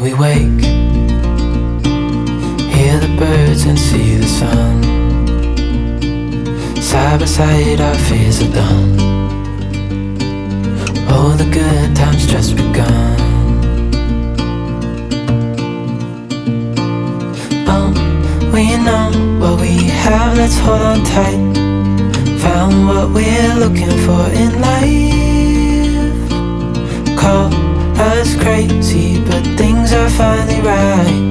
we wake, hear the birds and see the sun. Side by side our fears are done. Oh, the good times just begun. Oh, we know what we have, let's hold on tight. Found what we're looking for in life. Call us crazy, but things are finally right.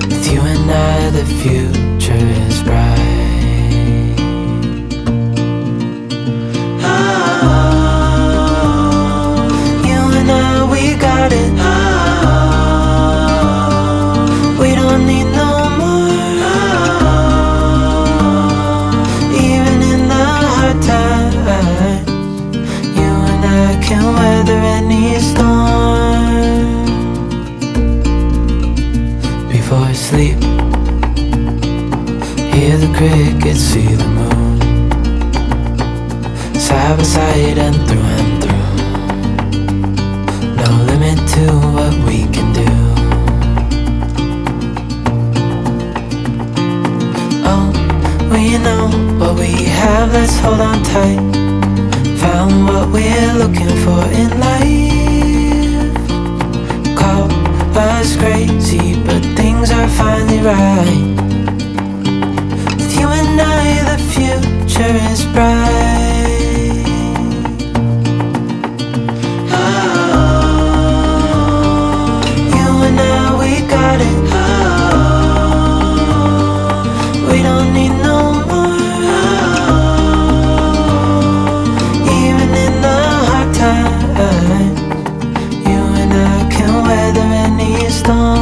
With you and I, the future is bright. We don't need no more. Even in the hard times, you and I can weather any storm. Before I sleep, hear the crickets, see the moon. Side by side and through and through. No limit to what we can do. Oh, we know what we have, let's hold on tight. Found what we're looking for in life. Call us crazy, but things are finally right. With you and I, the future is bright. We don't need no more. Even in the hard times, you and I can weather any storm.